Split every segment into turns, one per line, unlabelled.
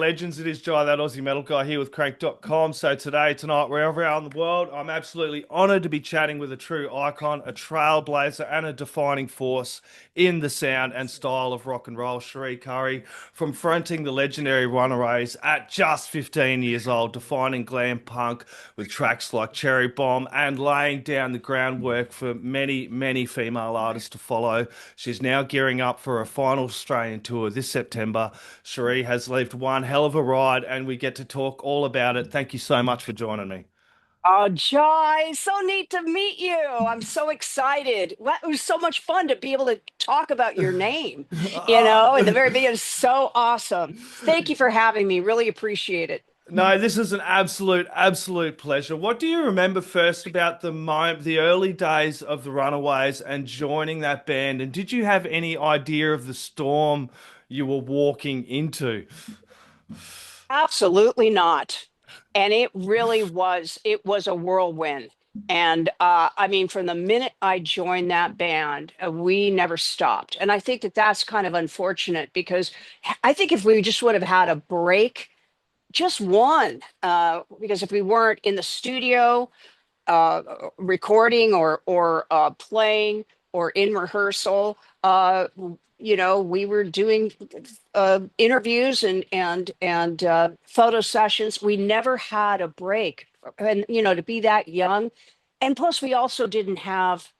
legends. It is Jai, that Aussie metal guy here with Crannk.com. So tonight, wherever around the world, I'm absolutely honoured to be chatting with a true icon, a trailblazer, and a defining force in the sound and style of rock and roll. Cherie Currie, from fronting the legendary Runaways at just 15 years old, defining glam punk with tracks like Cherry Bomb and laying down the groundwork for many, many female artists to follow. She's now gearing up for a final Australian tour this September. Cherie has lived one hell of a ride, and we get to talk all about it. Thank you so much for joining me.
Oh, Joy, so neat to meet you. I'm so excited. It was so much fun to be able to talk about your name, in the very beginning. It's so awesome. Thank you for having me. Really appreciate it.
No, this is an absolute pleasure. What do you remember first about the early days of the Runaways and joining that band? And did you have any idea of the storm you were walking into?
Absolutely not. And it was a whirlwind. And I mean, from the minute I joined that band, we never stopped. And I think that that's kind of unfortunate because I think if we just would have had a break, just one, because if we weren't in the studio recording or playing or in rehearsal, we were doing interviews and photo sessions. We never had a break, and to be that young, and plus we also didn't have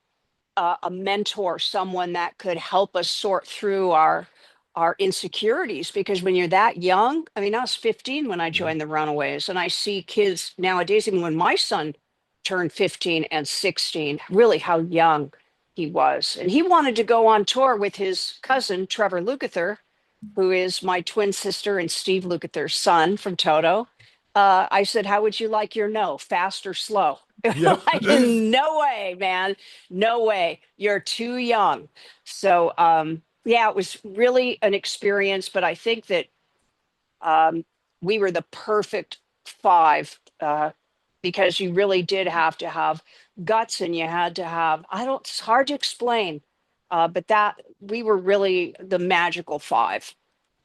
a mentor, someone that could help us sort through our insecurities, because when you're that young, I mean, I was 15 when I joined the Runaways, and I see kids nowadays, even when my son turned 15 and 16, really how young he was. And he wanted to go on tour with his cousin, Trevor Lukather, who is my twin sister and Steve Lukather's son from Toto. I said, how would you like your no, fast or slow?
Yep.
Like, no way, man. No way. You're too young. So, yeah, it was really an experience, but I think that we were the perfect five, because you really did have to have guts, and you had to have, it's hard to explain, but that we were really the magical five.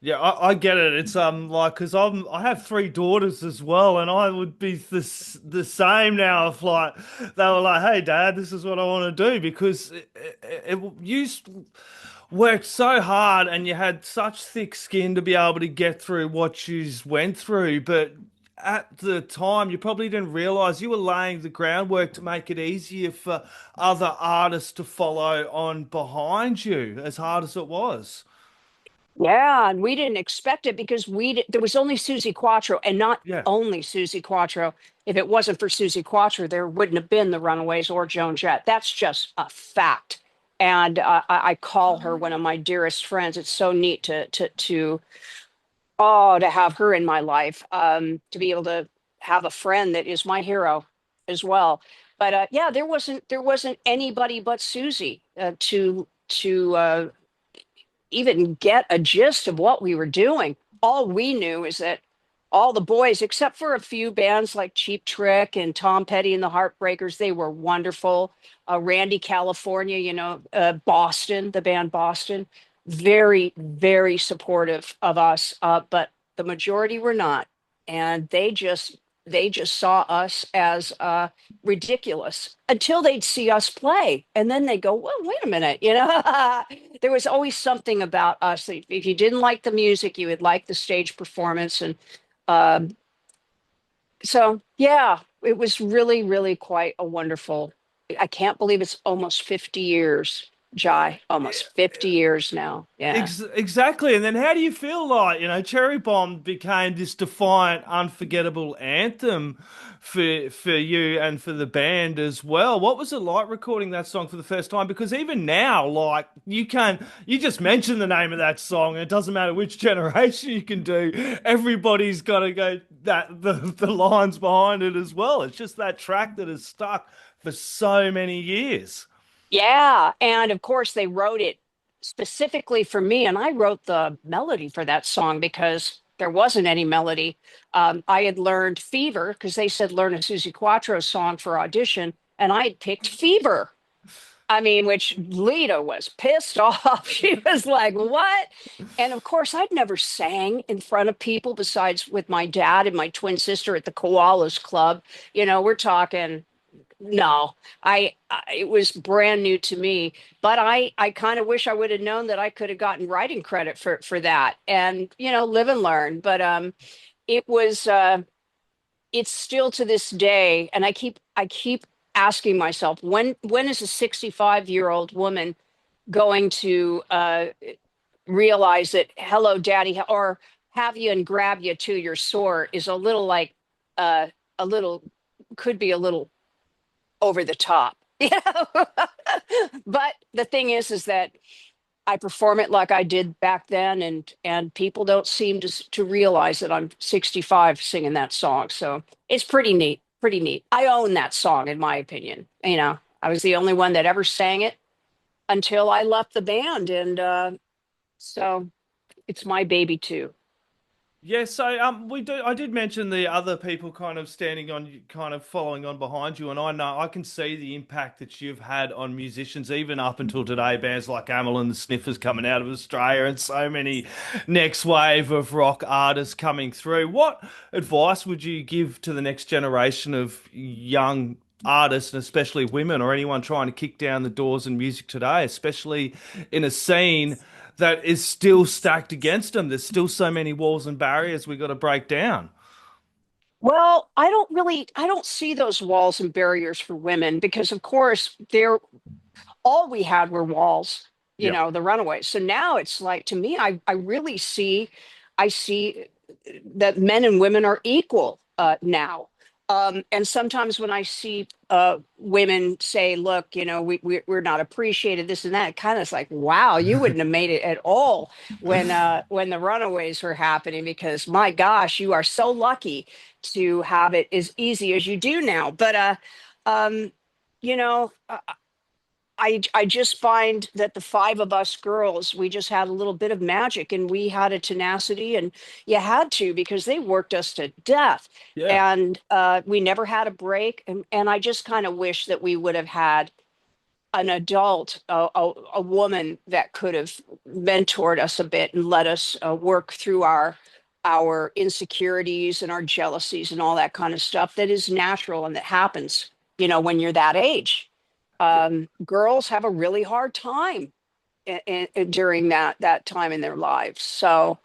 Yeah, I get it. It's like because I have three daughters as well, and I would be the same now if like they were like, "Hey, Dad, this is what I want to do," because you worked so hard and you had such thick skin to be able to get through what you went through, but at the time you probably didn't realize you were laying the groundwork to make it easier for other artists to follow on behind you, as hard as it was.
Yeah, and we didn't expect it because there was only Susie Quattro, and not
Yeah.
only Susie Quattro. If it wasn't for Susie Quattro, there wouldn't have been the Runaways or Joan Jett. That's just a fact. And I call her one of my dearest friends. It's so neat to have her in my life, to be able to have a friend that is my hero as well. But yeah, there wasn't anybody but Susie to even get a gist of what we were doing. All we knew is that all the boys, except for a few bands like Cheap Trick and Tom Petty and the Heartbreakers, they were wonderful. Randy California, Boston, the band Boston, very, very supportive of us. But the majority were not, and they just saw us as ridiculous until they'd see us play, and then they go, "Well, wait a minute," There was always something about us that if you didn't like the music, you would like the stage performance, and um, so yeah, it was really, really quite a wonderful. I can't believe it's almost 50 years, Jai. Almost 50 years now. Yeah.
Exactly. And then how do you feel like, Cherry Bomb became this defiant, unforgettable anthem for you and for the band as well. What was it like recording that song for the first time? Because even now, like you just mention the name of that song, and it doesn't matter which generation you can do. Everybody's got to go the lines behind it as well. It's just that track that has stuck for so many years.
Yeah, and of course they wrote it specifically for me, and I wrote the melody for that song because there wasn't any melody. I had learned Fever because they said learn a Susie Quattro song for audition, and I had picked Fever. I mean, which Lita was pissed off. She was like, what? And of course, I'd never sang in front of people besides with my dad and my twin sister at the Koalas Club. We're talking, no, it was brand new to me, but I kind of wish I would have known that I could have gotten writing credit for that and, live and learn. But it was, it's still to this day, and I keep asking myself, when is a 65-year-old woman going to realize that hello daddy, or have you and grab you to your sore is a little like a little, could be a little over the top. But the thing is that I perform it like I did back then, and people don't seem to realize that I'm 65 singing that song. So it's pretty neat, pretty neat. I own that song, in my opinion. I was the only one that ever sang it until I left the band, and so it's my baby too.
Yeah, so we do. I did mention the other people kind of standing on, kind of following on behind you, and I know I can see the impact that you've had on musicians, even up until today. Bands like Amyl and the Sniffers coming out of Australia, and so many next wave of rock artists coming through. What advice would you give to the next generation of young artists, and especially women or anyone trying to kick down the doors in music today, especially in a scene that is still stacked against them? There's still so many walls and barriers we got to break down.
Well, I don't see those walls and barriers for women because, of course, all we had were walls,
Yep.
the Runaways. So now it's like, to me, I really I see that men and women are equal now. And sometimes when I see women say, look, we're not appreciated, this and that, it kind of is like, wow, you wouldn't have made it at all when the Runaways were happening, because my gosh, you are so lucky to have it as easy as you do now. But um, you know, I just find that the five of us girls, we just had a little bit of magic, and we had a tenacity, and you had to, because they worked us to death,
Yeah.
and we never had a break. And I just kind of wish that we would have had an adult, a woman that could have mentored us a bit and let us work through our insecurities and our jealousies and all that kind of stuff that is natural and that happens, when you're that age. Girls have a really hard time during that time in their lives. So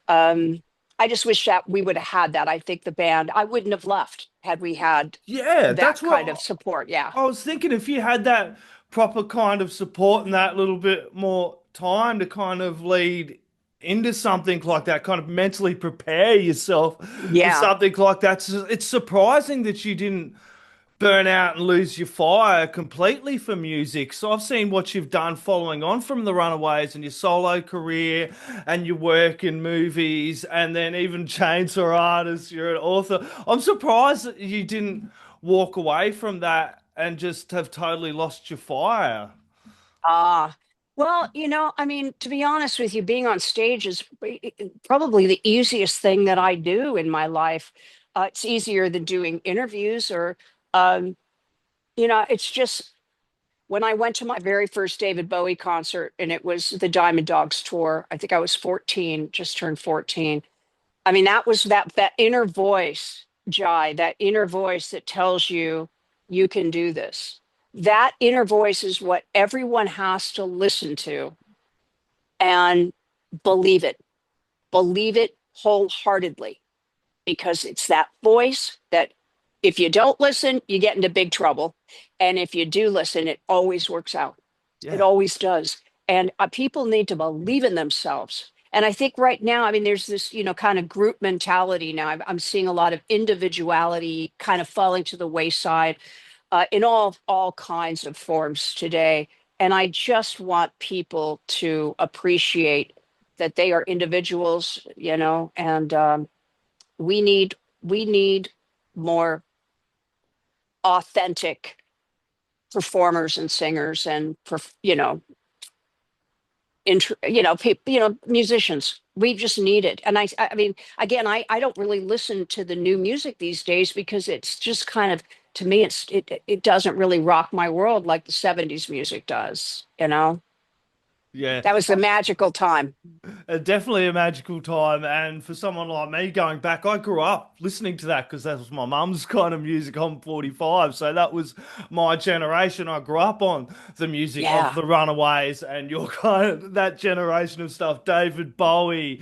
I just wish that we would have had that. I think the band, I wouldn't have left had we had
Yeah,
that
that's
kind of
what
support. Yeah.
I was thinking. If you had that proper kind of support and that little bit more time to kind of lead into something like that, kind of mentally prepare yourself for
Yeah.
something like that. So it's surprising that you didn't burn out and lose your fire completely for music. So I've seen what you've done following on from the Runaways and your solo career and your work in movies, and then even chainsaw artist, you're an author. I'm surprised that you didn't walk away from that and just have totally lost your fire.
Ah, well, I mean, to be honest with you, being on stage is probably the easiest thing that I do in my life. It's easier than doing interviews or, um, it's just when I went to my very first David Bowie concert, and it was the Diamond Dogs tour. I think I was 14, just turned 14. I mean, that was that inner voice, Jai, that inner voice that tells you you can do this. That inner voice is what everyone has to listen to and believe it. Believe it wholeheartedly, because it's that voice that if you don't listen, you get into big trouble. And if you do listen, it always works out. It
Yeah.
always does. And people need to believe in themselves. And I think right now, I mean, there's this, kind of group mentality now. I'm seeing a lot of individuality kind of falling to the wayside in all kinds of forms today. And I just want people to appreciate that they are individuals, and we need more authentic performers and singers and musicians. We just need it. And I mean, again, I don't really listen to the new music these days because it's just kind of to me, it doesn't really rock my world like the 70s music does, you know?
Yeah.
That was a magical time.
Definitely a magical time. And for someone like me going back, I grew up listening to that because that was my mum's kind of music. I'm 45. So that was my generation. I grew up on the music of
Yeah.
the Runaways and your kind of that generation of stuff. David Bowie,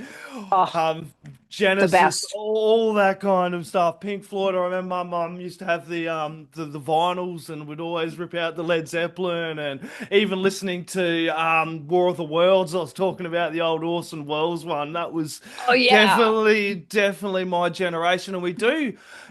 Oh,
um,
the
Genesis,
best.
all that kind of stuff. Pink Floyd. I remember my mum used to have the vinyls and would always rip out the Led Zeppelin and even listening to War of the Worlds. I was talking about the old Orson Welles one. That was
Oh, yeah,
definitely my generation. And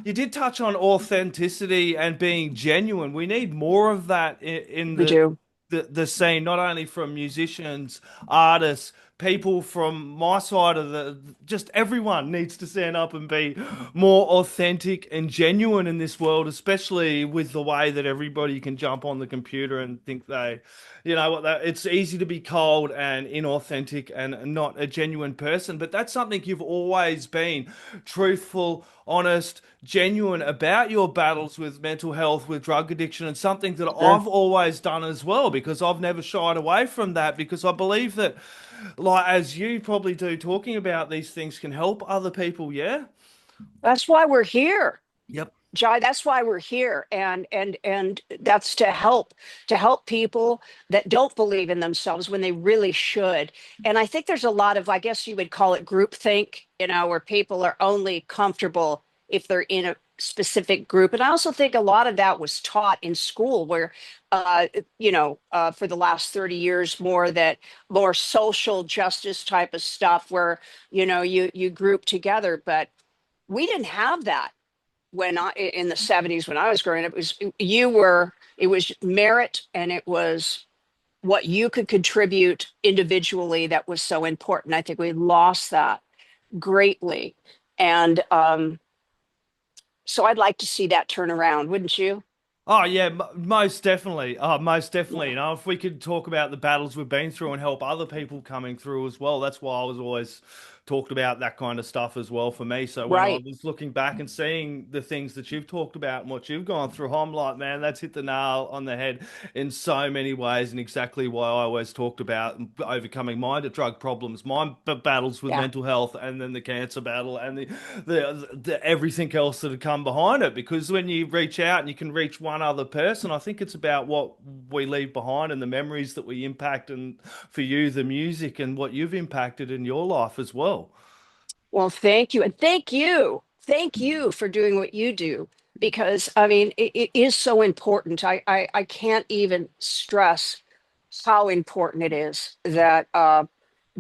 you did touch on authenticity and being genuine. We need more of that in
we do.
the scene, not only from musicians, artists, people from my side of just everyone needs to stand up and be more authentic and genuine in this world, especially with the way that everybody can jump on the computer and think you know what, it's easy to be cold and inauthentic and not a genuine person. But that's something you've always been truthful, honest, genuine about your battles with mental health, with drug addiction, and something that
Sure.
I've always done as well because I've never shied away from that because I believe that, like as you probably do, talking about these things can help other people. Yeah.
That's why we're here.
Yep.
Jai, that's why we're here. And that's to help people that don't believe in themselves when they really should. And I think there's a lot of, I guess you would call it groupthink, you know, where people are only comfortable if they're in a specific group. And I also think a lot of that was taught in school where for the last 30 years, more social justice type of stuff where, you group together. But we didn't have that when I in the 70s when I was growing up. It was merit, and it was what you could contribute individually that was so important. I think we lost that greatly. And so I'd like to see that turn around, wouldn't you?
Oh yeah, most definitely. Oh, most definitely.
Yeah.
You know, if we could talk about the battles we've been through and help other people coming through as well, that's why I was always talked about that kind of stuff as well for me. So when I
Right.
was looking back and seeing the things that you've talked about and what you've gone through, I'm like, man, that's hit the nail on the head in so many ways, and exactly why I always talked about overcoming my drug problems, my battles with
Yeah.
mental health, and then the cancer battle and the everything else that had come behind it. Because when you reach out and you can reach one other person, I think it's about what we leave behind and the memories that we impact, and for you, the music and what you've impacted in your life as well.
Well, thank you. And thank you. Thank you for doing what you do because I mean, it is so important. I can't even stress how important it is that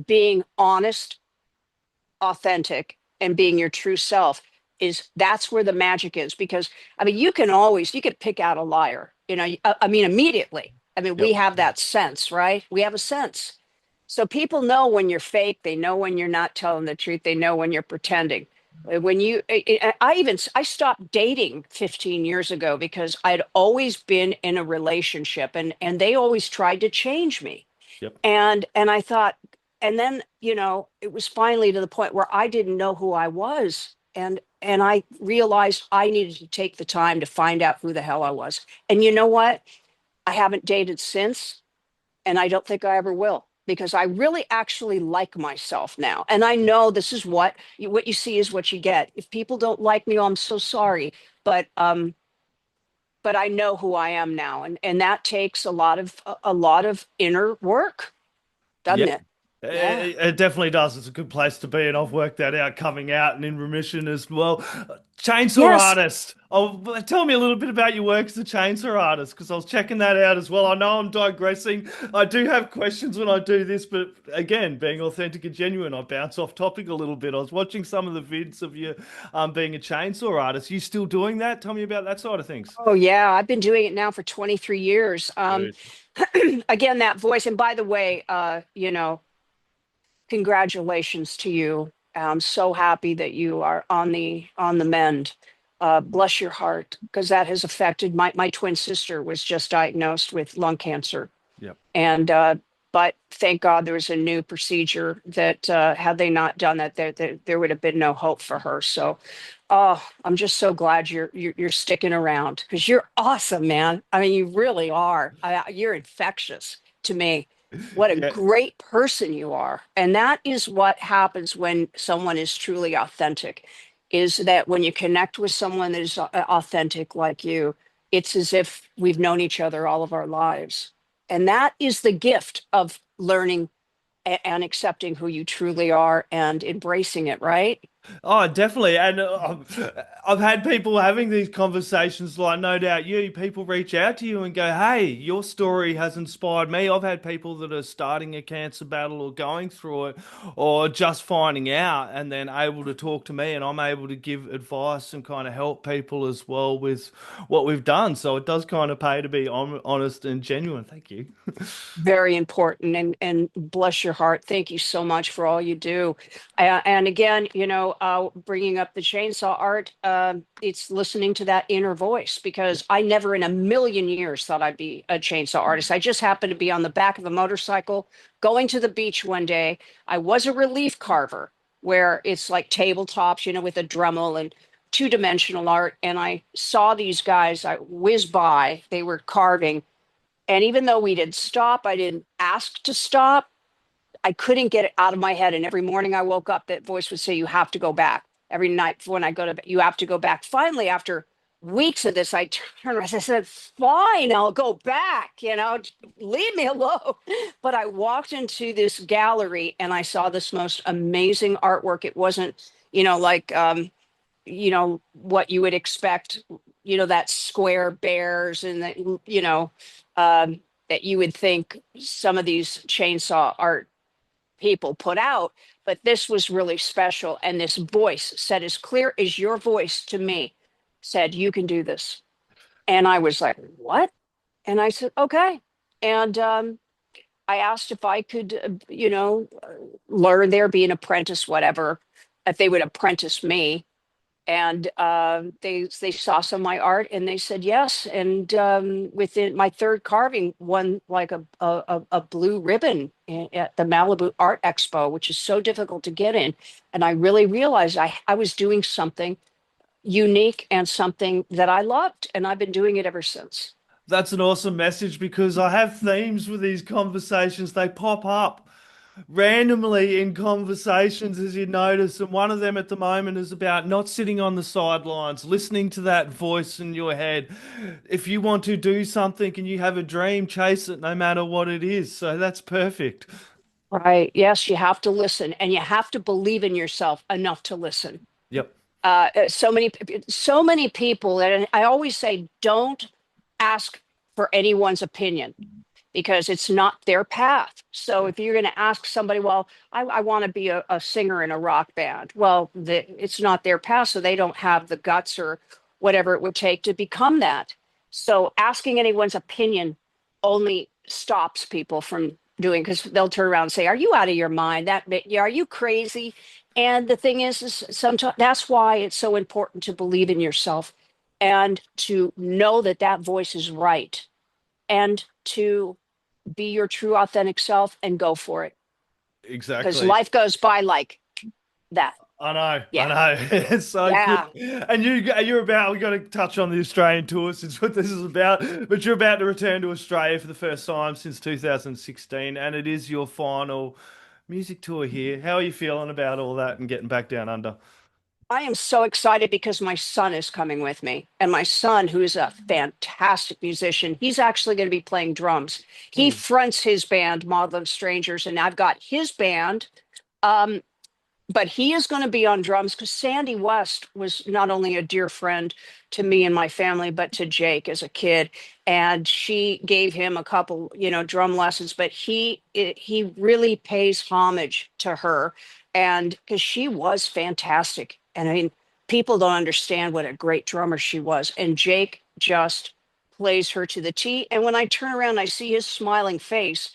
being honest, authentic, and being your true self that's where the magic is. Because I mean, you could pick out a liar, I mean, immediately. I mean, we
Yep.
have that sense, right? We have a sense. So people know when you're fake, they know when you're not telling the truth, they know when you're pretending. When you I stopped dating 15 years ago because I'd always been in a relationship, and they always tried to change me.
Yep.
And I thought, and then, it was finally to the point where I didn't know who I was. And I realized I needed to take the time to find out who the hell I was. And you know what? I haven't dated since, and I don't think I ever will because I really actually like myself now. And I know this is what you see is what you get. If people don't like me, oh, I'm so sorry. But I know who I am now, and that takes a lot of inner work, doesn't
Yep.
it? Yeah.
It definitely does. It's a good place to be, and I've worked that out coming out and in remission as well. Chainsaw
Yes.
artist. Oh, tell me a little bit about your work as a chainsaw artist, because I was checking that out as well. I know I'm digressing. I do have questions when I do this, but again, being authentic and genuine, I bounce off topic a little bit. I was watching some of the vids of you being a chainsaw artist. You still doing that? Tell me about that side of things.
Oh yeah, I've been doing it now for 23 years.
Good.
Again, that voice. And by the way, congratulations to you. I'm so happy that you are on the mend. Bless your heart, because that has affected my twin sister was just diagnosed with lung cancer.
Yep.
And but thank God there was a new procedure that had they not done that, there would have been no hope for her. So Oh, I'm just so glad you're sticking around because you're awesome, man. I mean, you really are. You're infectious to me. What a
Yeah.
great person you are. And that is what happens when someone is truly authentic, is that when you connect with someone that is authentic like you, it's as if we've known each other all of our lives. And that is the gift of learning and accepting who you truly are and embracing it, right?
Oh, definitely. And I've had people having these conversations, like no doubt you, people reach out to you and go, hey, your story has inspired me. I've had people that are starting a cancer battle or going through it or just finding out and then able to talk to me, and I'm able to give advice and kind of help people as well with what we've done. So it does kind of pay to be honest and genuine. Thank you.
Very important, and bless your heart. Thank you so much for all you do. And again, bringing up the chainsaw art, it's listening to that inner voice, because I never in a million years thought I'd be a chainsaw artist. I just happened to be on the back of a motorcycle going to the beach one day. I was a relief carver, where it's like tabletops, with a Dremel and two-dimensional art. And I saw these guys, I whizzed by, they were carving. And even though we did stop, I didn't ask to stop. I couldn't get it out of my head. And every morning I woke up, that voice would say, you have to go back. Every night when I go to bed, you have to go back. Finally, after weeks of this, I turned around. I said, fine, I'll go back, leave me alone. But I walked into this gallery and I saw this most amazing artwork. It wasn't, like, what you would expect, that square bears and that, that you would think some of these chainsaw art people put out. But this was really special. And this voice said, as clear as your voice to me, said, you can do this. And I was like, what? And I said, okay. And I asked if I could, learn there, be an apprentice, whatever, if they would apprentice me. And they saw some of my art and they said yes. And within my third carving won like a blue ribbon at the Malibu Art Expo, which is so difficult to get in. And I really realized I was doing something unique and something that I loved, and I've been doing it ever since.
That's an awesome message because I have themes with these conversations. They pop up randomly in conversations, as you notice, and one of them at the moment is about not sitting on the sidelines, listening to that voice in your head. If you want to do something and you have a dream, chase it no matter what it is. So that's perfect.
Right. Yes, you have to listen, and you have to believe in yourself enough to listen.
Yep.
So many people, and I always say, don't ask for anyone's opinion, because it's not their path. So
Yeah.
if you're going to ask somebody, well, I want to be a singer in a rock band, well, it's not their path, so they don't have the guts or whatever it would take to become that. So asking anyone's opinion only stops people from doing, because they'll turn around and say, are you out of your mind? Yeah, are you crazy? And the thing is sometimes that's why it's so important to believe in yourself and to know that that voice is right, and to be your true authentic self and go for it, because
Exactly.
life goes by like that.
I
Yeah.
know. It's so good.
Yeah.
And you're about, we got to touch on the Australian tour since what this is about, but you're about to return to Australia for the first time since 2016, and it is your final music tour here. How are you feeling about all that and getting back down under?
I am so excited because my son is coming with me. And my son, who's a fantastic musician, he's actually going to be playing drums. He
Mm.
fronts his band, Maudlin Strangers, and I've got his band. Um, but he is going to be on drums, because Sandy West was not only a dear friend to me and my family, but to Jake as a kid. And she gave him a couple, drum lessons, but he really pays homage to her. And because she was fantastic. And I mean, people don't understand what a great drummer she was. And Jake just plays her to the T. And when I turn around, I see his smiling face.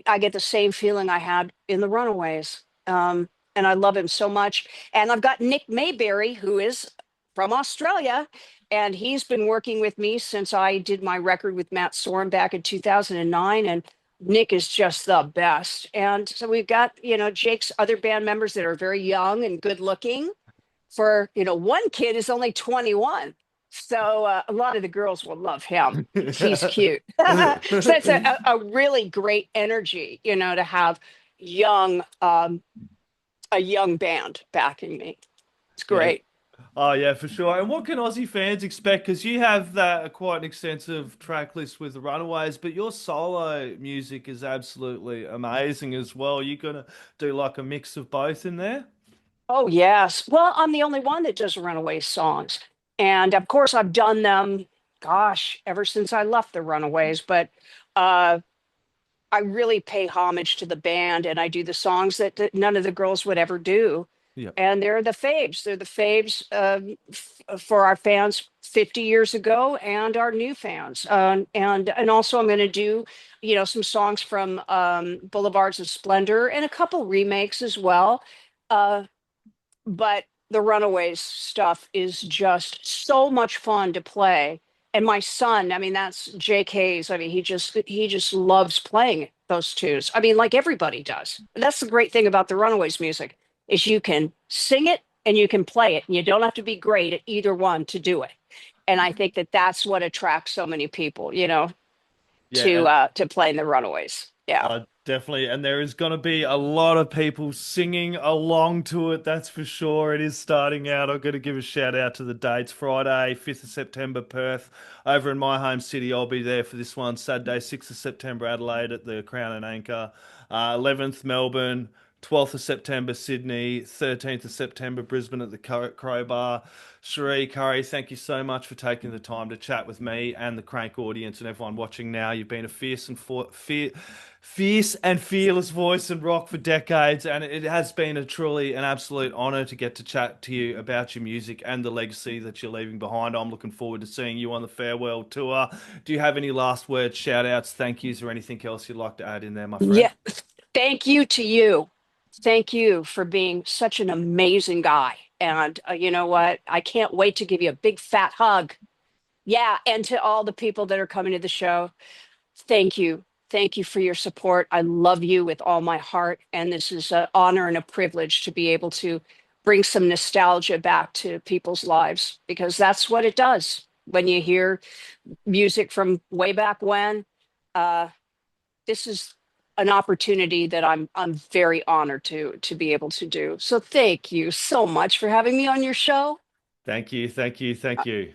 I get the same feeling I had in the Runaways. And I love him so much. And I've got Nick Mayberry, who is from Australia, and he's been working with me since I did my record with Matt Sorum back in 2009. And Nick is just the best. And so we've got, Jake's other band members that are very young and good looking. for, one kid is only 21. So a lot of the girls will love him. He's cute. So it's a really great energy, to have young, a young band backing me. It's
Yeah.
great.
Oh yeah, for sure. And what can Aussie fans expect? Because you have that quite an extensive track list with the Runaways, but your solo music is absolutely amazing as well. You're gonna do like a mix of both in there?
Oh, yes. Well, I'm the only one that does Runaways songs. And of course, I've done them, gosh, ever since I left the Runaways. But uh, I really pay homage to the band and I do the songs that none of the girls would ever do.
Yeah.
And they're the faves. They're the faves for our fans 50 years ago and our new fans. And also I'm going to do, some songs from Boulevards of Splendor and a couple remakes as well. Uh, but the Runaways stuff is just so much fun to play. And my son, I mean, that's Jake Hayes. I mean, he just loves playing those tunes. I mean, like everybody does. That's the great thing about the Runaways music is you can sing it and you can play it, and you don't have to be great at either one to do it. And I think that that's what attracts so many people,
Yeah,
to play in the Runaways. Yeah.
definitely. And there is going to be a lot of people singing along to it. That's for sure. It is starting out. I've got to give a shout out to the dates. Friday, 5th of September, Perth. Over in my home city, I'll be there for this one. Saturday, 6th of September, Adelaide at the Crown and Anchor. 11th, Melbourne. 12th of September, Sydney. 13th of September, Brisbane at the Crowbar. Cherie Currie, thank you so much for taking the time to chat with me and the Crannk audience and everyone watching now. You've been a fierce and fearless voice in rock for decades, and it has been a truly an absolute honor to get to chat to you about your music and the legacy that you're leaving behind. I'm looking forward to seeing you on the farewell tour. Do you have any last words, shout outs, thank yous, or anything else you'd like to add in there, my friend?
Yeah. Thank you to you. Thank you for being such an amazing guy. And you know what? I can't wait to give you a big fat hug. Yeah. And to all the people that are coming to the show, thank you. Thank you for your support. I love you with all my heart. And this is an honor and a privilege to be able to bring some nostalgia back to people's lives because that's what it does when you hear music from way back when. Uh, this is an opportunity that I'm very honored to be able to do. So thank you so much for having me on your show.
Thank you, thank you, thank you.